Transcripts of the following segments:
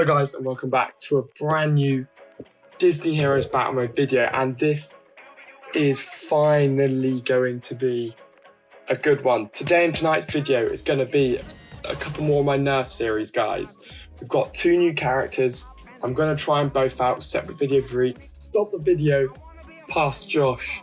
Hello guys and welcome back to a brand new Disney Heroes Battle Mode video, and this is finally going to be a good one. Today in tonight's video is going to be a couple more of my NERF series, guys. We've got 2 new characters. I'm going to try them both out, separate video for each. Stop the video, past Josh.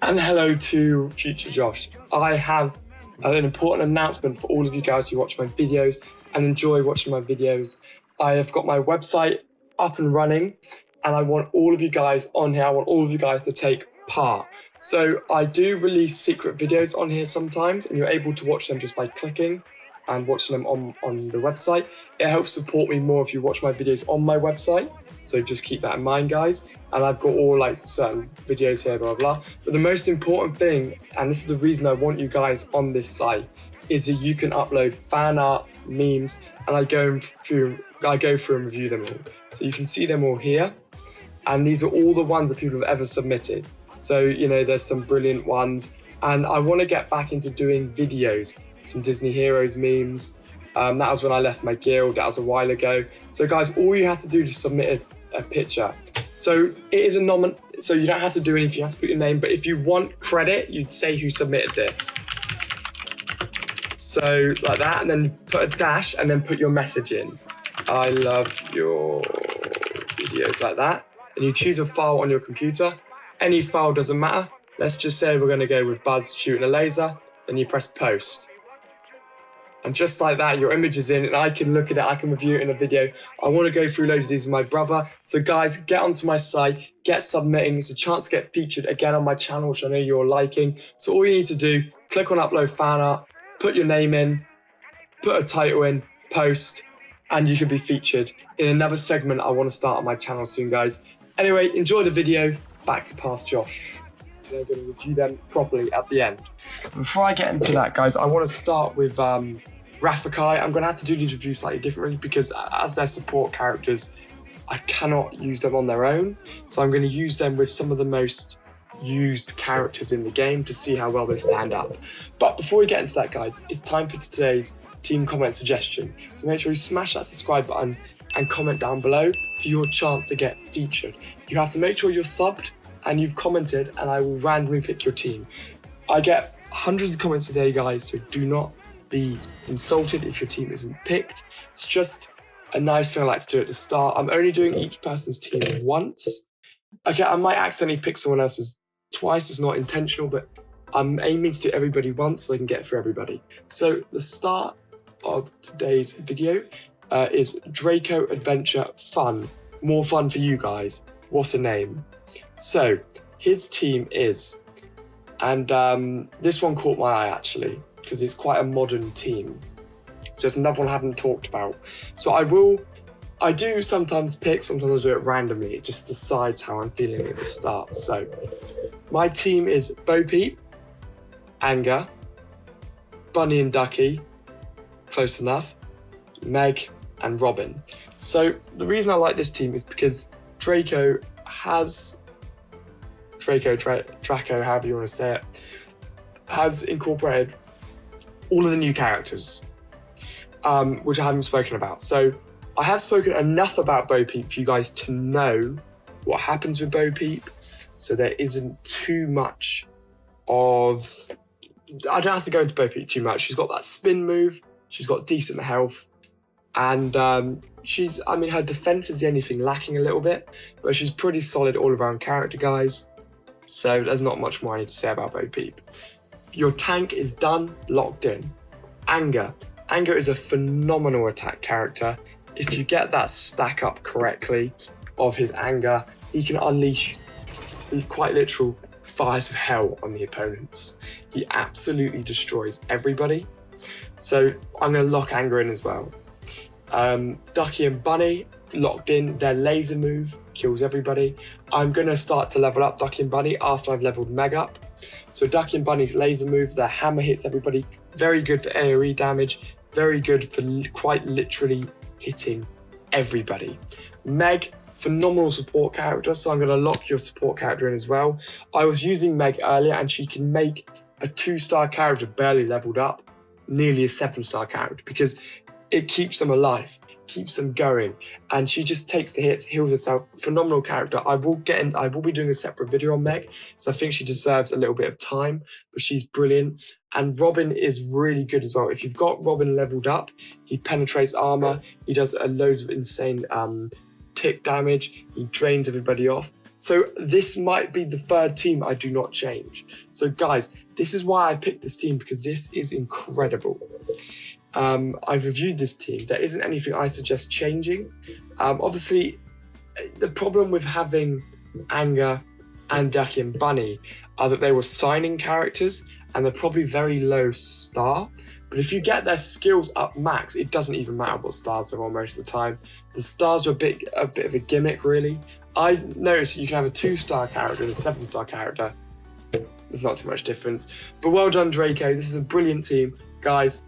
And hello to future Josh. I have an important announcement for all of you guys who watch my videos and enjoy watching my videos. I have got my website up and running, and I want all of you guys on here. I want all of you guys to take part. So I do release secret videos on here sometimes, and you're able to watch them just by clicking and watching them on the website. It helps support me more if you watch my videos on my website. So just keep that in mind, guys. And I've got all like certain videos here, blah, blah. But the most important thing, and this is the reason I want you guys on this site, is that you can upload fan art, memes, and I go through and review them all. So you can see them all here. And these are all the ones that people have ever submitted. So, you know, there's some brilliant ones. And I want to get back into doing videos, some Disney Heroes memes. That was when I left my guild, that was a while ago. So guys, all you have to do is submit a picture. So it is a so you don't have to do anything, you have to put your name, but if you want credit, you'd say who submitted this. So like that, and then put a dash and then put your message in. I love your videos, like that. And you choose a file on your computer. Any file doesn't matter. Let's just say we're gonna go with Buzz shooting a laser, then you press post. And just like that, your image is in and I can look at it, I can review it in a video. I wanna go through loads of these with my brother. So guys, get onto my site, get submitting. It's a chance to get featured again on my channel, which I know you're liking. So all you need to do, click on upload fan art, put your name in, put a title in, post, and you can be featured in another segment I wanna start on my channel soon, guys. Anyway, enjoy the video, back to past Josh. They're gonna review them properly at the end. Before I get into that, guys, I wanna start with RAFIKI. I'm gonna have to do these reviews slightly differently because as their support characters, I cannot use them on their own. So I'm gonna use them with some of the most used characters in the game to see how well they stand up. But before we get into that, guys, it's time for today's team comment suggestion. So make sure you smash that subscribe button and comment down below for your chance to get featured. You have to make sure you're subbed and you've commented, and I will randomly pick your team. I get hundreds of comments a day, guys, so do not be insulted if your team isn't picked. It's just a nice thing I like to do at the start. I'm only doing each person's team once. Okay, I might accidentally pick someone else's twice, it's not intentional, but I'm aiming to do everybody once so I can get through everybody. So the start of today's video is Draco Adventure Fun. More fun for you guys. What a name. So his team is, and this one caught my eye actually, because it's quite a modern team. So it's another one I haven't talked about. So I do sometimes pick, sometimes I do it randomly. It just decides how I'm feeling at the start. So my team is Bo Peep, Anger, Bunny and Ducky, close enough, Meg and Robin. So the reason I like this team is because Draco, however you want to say it, has incorporated all of the new characters, which I haven't spoken about. So I have spoken enough about Bo Peep for you guys to know what happens with Bo Peep. So there isn't too much of, I don't have to go into Bo Peep too much. She's got that spin move, she's got decent health, and her defense is the only thing lacking a little bit, but she's pretty solid all around character, guys. So there's not much more I need to say about Bo Peep. Your tank is done, locked in. Anger. Anger is a phenomenal attack character. If you get that stack up correctly of his anger, he can unleash, quite literal, fires of hell on the opponents. He absolutely destroys everybody. So I'm gonna lock Anger in as well. Ducky and Bunny, locked in. Their laser move kills everybody. I'm gonna start to level up Ducky and Bunny after I've leveled Meg up. So Ducky and Bunny's laser move, their hammer hits everybody. Very good for AoE damage. Very good for quite literally hitting everybody. Meg, phenomenal support character, so I'm gonna lock your support character in as well. I was using Meg earlier and she can make a 2-star character barely leveled up nearly a 7-star character because it keeps them alive. keeps them going, and she just takes the hits, heals herself. Phenomenal character. I will be doing a separate video on Meg, so I think she deserves a little bit of time, but she's brilliant. And Robin is really good as well. If you've got Robin leveled up, he penetrates armor, he does loads of insane tick damage, he drains everybody off. So this might be the third team I do not change. So guys, this is why I picked this team, because this is incredible. I've reviewed this team. There isn't anything I suggest changing. Obviously, the problem with having Anger and Ducky and Bunny are that they were signing characters and they're probably very low star. But if you get their skills up max, it doesn't even matter what stars they're on most of the time. The stars are a bit of a gimmick, really. I've noticed you can have a 2-star character and a 7-star character. There's not too much difference. But well done, Draco. This is a brilliant team. Guys,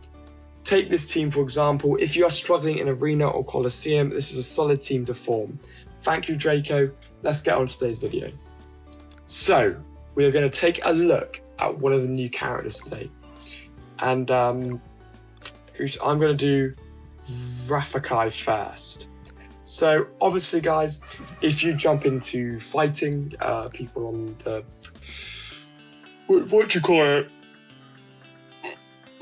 take this team, for example. If you are struggling in Arena or Coliseum, this is a solid team to form. Thank you, Draco. Let's get on to today's video. So, we are going to take a look at one of the new characters today. And I'm going to do RAFIKI first. So, obviously, guys, if you jump into fighting people on the... What do you call it?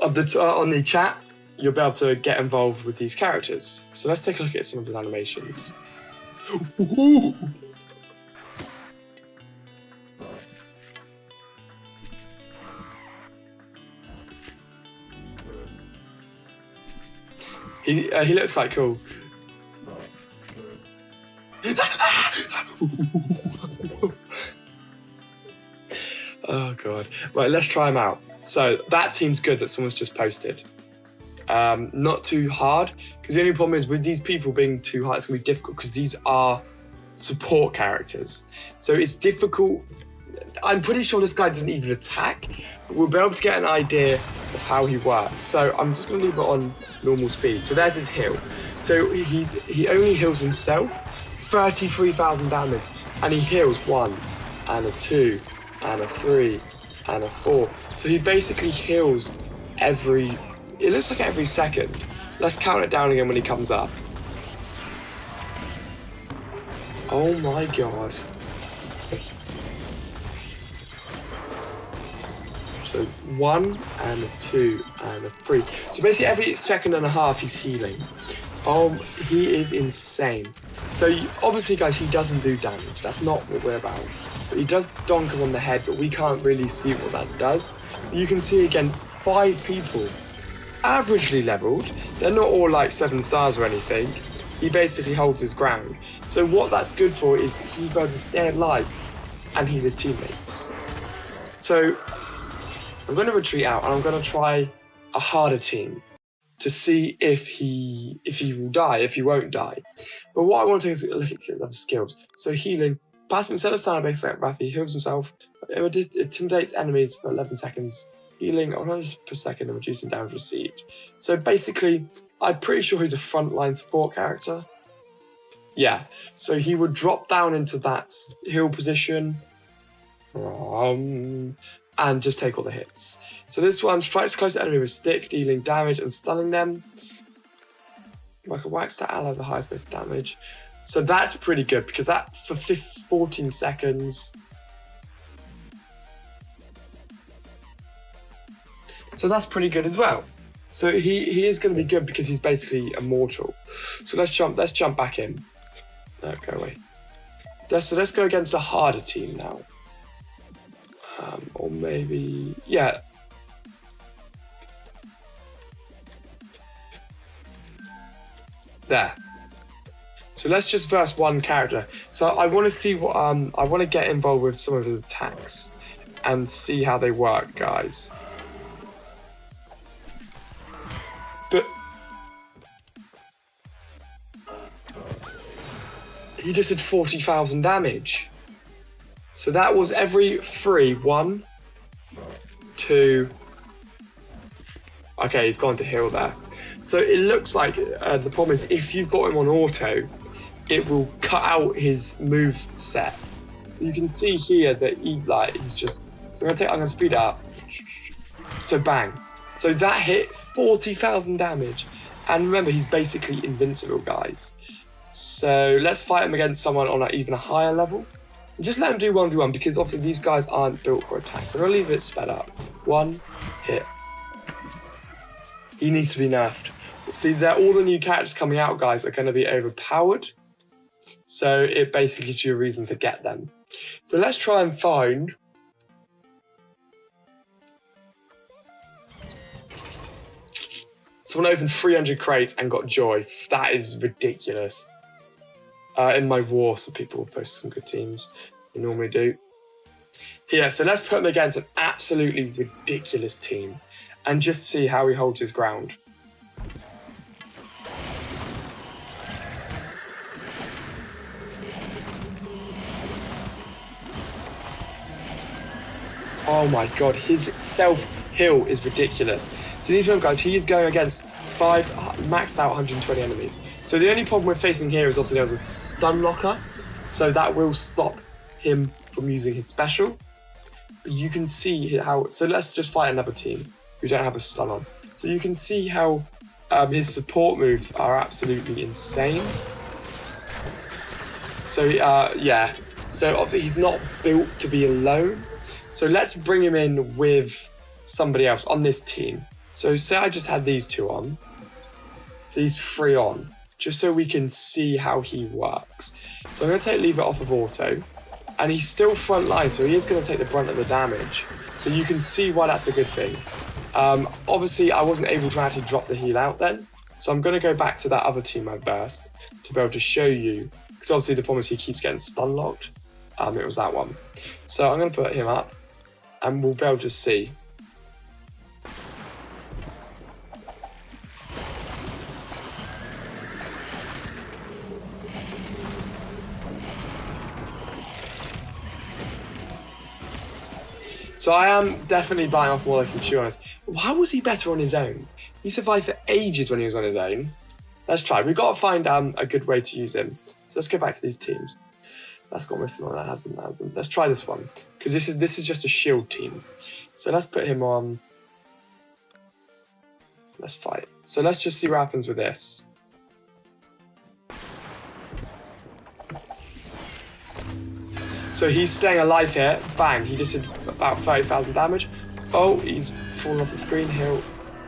On the chat, you'll be able to get involved with these characters. So let's take a look at some of the animations. He looks quite cool. Oh god. Right, let's try them out. So that team's good that someone's just posted. Not too hard, because the only problem is with these people being too hard, it's gonna be difficult because these are support characters. So it's difficult. I'm pretty sure this guy doesn't even attack, but we'll be able to get an idea of how he works. So I'm just gonna leave it on normal speed. So there's his heal. So he only heals himself, 33,000 damage, and he heals 1 and a 2 and a 3 and a 4. So he basically heals it looks like every second. Let's count it down again when he comes up. Oh my god. So 1 and a 2 and a 3. So basically every second and a half he's healing. He is insane. So obviously, guys, he doesn't do damage. That's not what we're about. But he does donk him on the head, but we can't really see what that does. You can see against 5 people, averagely leveled. They're not all like 7 stars or anything. He basically holds his ground. So what that's good for is he's able to stay alive and heal his teammates. So I'm going to retreat out and I'm going to try a harder team to see if he will die, if he won't die. But what I want to take is a look at his other skills. So healing, passive instead of sound based like Rafi, heals himself, intimidates enemies for 11 seconds, healing 100 per second and reducing damage received. So basically, I'm pretty sure he's a frontline support character. Yeah, so he would drop down into that heal position and just take all the hits. So this one strikes close to enemy with stick, dealing damage and stunning them. Like a wax that ally the highest base damage. So that's pretty good because that for 14 seconds. So that's pretty good as well. So he is going to be good because he's basically immortal. So let's jump back in. No, go away. So let's go against a harder team now. Or maybe, yeah. There. So let's just verse one character. So I want to see what, I want to get involved with some of his attacks and see how they work, guys. But he just did 40,000 damage. So that was every 3, 1, 2. Okay, he's gone to heal there. So it looks like the problem is if you've got him on auto, it will cut out his move set. So you can see here that he's just. So I'm gonna speed it up. So bang. So that hit 40,000 damage, And remember, he's basically invincible, guys. So let's fight him against someone on even a higher level. And just let him do 1v1 because obviously these guys aren't built for attacks. So I'm going to leave it sped up. 1 hit. He needs to be nerfed. See, all the new characters coming out, guys, are going to be overpowered. So it basically gives you a reason to get them. So let's try and find... Someone opened 300 crates and got joy. That is ridiculous. In my war, some people will post some good teams. They normally do. Yeah, so let's put him against an absolutely ridiculous team and just see how he holds his ground. Oh my god, his self-heal is ridiculous. So these guys, he is going against 5 maxed out 120 enemies. So the only problem we're facing here is obviously there was a stun locker. So that will stop him from using his special. But you can see how, so let's just fight another team who don't have a stun on. So you can see how his support moves are absolutely insane. So yeah, so obviously he's not built to be alone. So let's bring him in with somebody else on this team. So say I just had these 2 on, these 3 on, just so we can see how he works. So I'm going to leave it off of auto, and he's still front line, so he is going to take the brunt of the damage. So you can see why that's a good thing. Obviously, I wasn't able to actually drop the heal out then, so I'm going to go back to that other team I versed to be able to show you, because obviously the problem is he keeps getting stun locked. It was that one. So I'm going to put him up, and we'll be able to see. So I am definitely biting off more than I can chew on this. How was he better on his own? He survived for ages when he was on his own. Let's try. We've got to find a good way to use him. So let's go back to these teams. That's got missing one. That hasn't. Let's try this one because this is just a shield team. So let's put him on. Let's fight. So let's just see what happens with this. So he's staying alive here. Bang, he just did about 30,000 damage. Oh, he's fallen off the screen. Heal.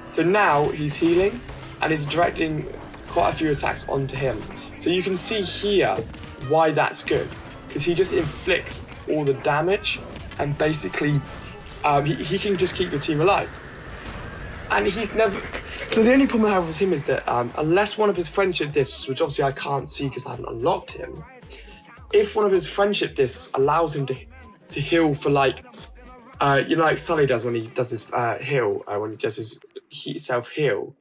So now he's healing and he's directing quite a few attacks onto him. So you can see here why that's good. Because he just inflicts all the damage and basically he can just keep your team alive. And he's never... So the only problem I have with him is that unless one of his friendship discs, which obviously I can't see because I haven't unlocked him, if one of his friendship discs allows him to heal for like, you know, like Sully does when he does his heal, when he does his self-heal,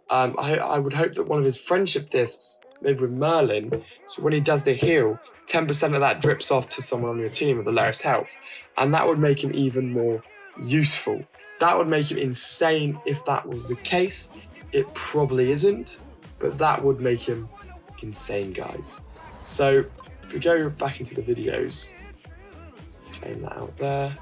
I would hope that one of his friendship discs, maybe with Merlin, so when he does the heal, 10% of that drips off to someone on your team with the lowest health. And that would make him even more useful. That would make him insane if that was the case. It probably isn't, but that would make him insane, guys. So if we go back into the videos, claim that out there.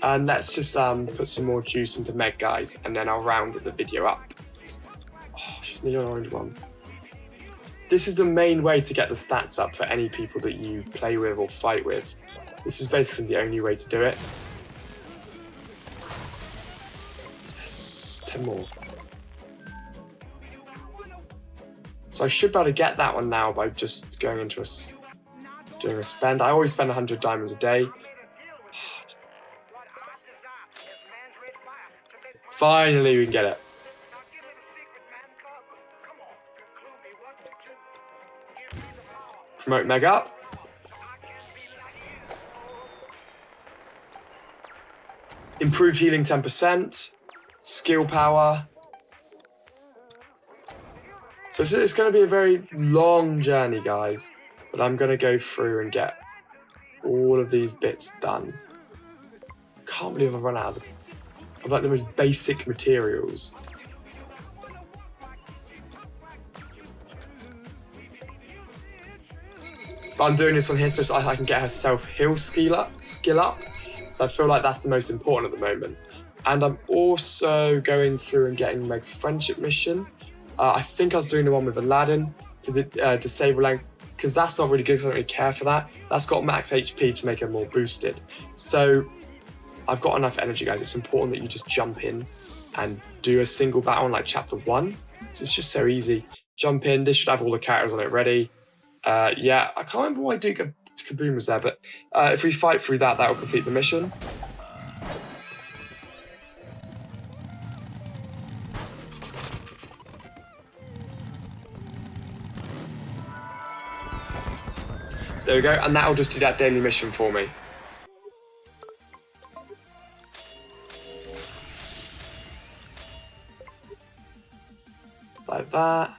And let's just put some more juice into Meg, guys, and then I'll round the video up. Oh, she's nearly on orange one. This is the main way to get the stats up for any people that you play with or fight with. This is basically the only way to do it. Yes, 10 more. So I should be able to get that one now by just going into doing a spend. I always spend 100 diamonds a day. Finally, we can get it. Promote Meg up. Improve healing 10%. Skill power. So it's going to be a very long journey, guys. But I'm going to go through and get all of these bits done. Can't believe I've run out of like the most basic materials. But I'm doing this one here so I can get her self-heal skill up. So So I feel like that's the most important at the moment. And I'm also going through and getting Meg's friendship mission. I think I was doing the one with Aladdin, because it disable, because that's not really good, because I don't really care for that. That's got max HP to make her more boosted. So I've got enough energy, guys. It's important that you just jump in and do a single battle on like chapter 1. So it's just so easy. Jump in. This should have all the characters on it ready. Yeah, I can't remember why Duke Kaboom was there, but if we fight through that, that will complete the mission. There we go, and that'll just do that daily mission for me. Like that.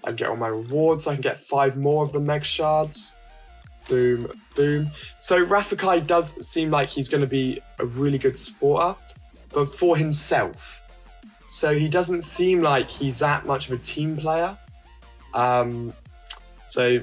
I get all my rewards, so I can get 5 more of the Meg shards. Boom, boom. So RAFIKI does seem like he's going to be a really good supporter, but for himself. So he doesn't seem like he's that much of a team player. So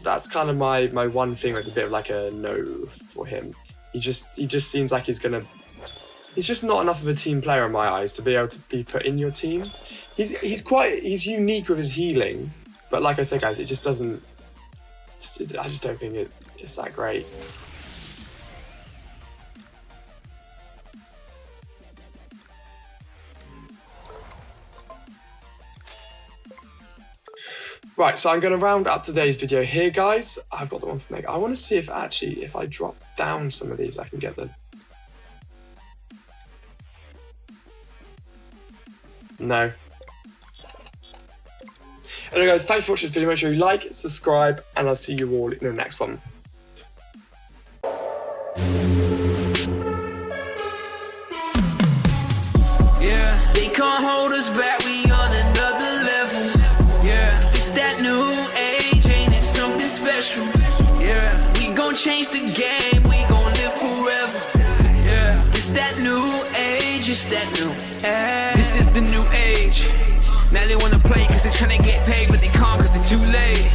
that's kind of my one thing that's a bit of like a no for him. He just seems like he's just not enough of a team player in my eyes to be able to be put in your team. He's unique with his healing, but like I said, guys, it just doesn't. I just don't think it's that great. Right, so I'm going to round up today's video here, guys. I've got the one for Meg. I want to see if actually, if I drop down some of these, I can get them. No. Anyway, guys, thanks for watching this video. Make sure you like, subscribe, and I'll see you all in the next one. Yeah, they can't hold us back. We on another level. Yeah, it's that new age, ain't it something special? Yeah, we gon' change the game. We gon' live forever. Yeah, it's that new age. It's that new age. This is the new age. Now they wanna play cause they're tryna get paid, but they can't cause they're too late.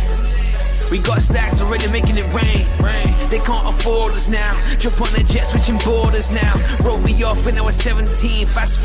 We got stacks already making it rain. They can't afford us now. Jump on the jet, switching borders now. Wrote me off when I was 17, fast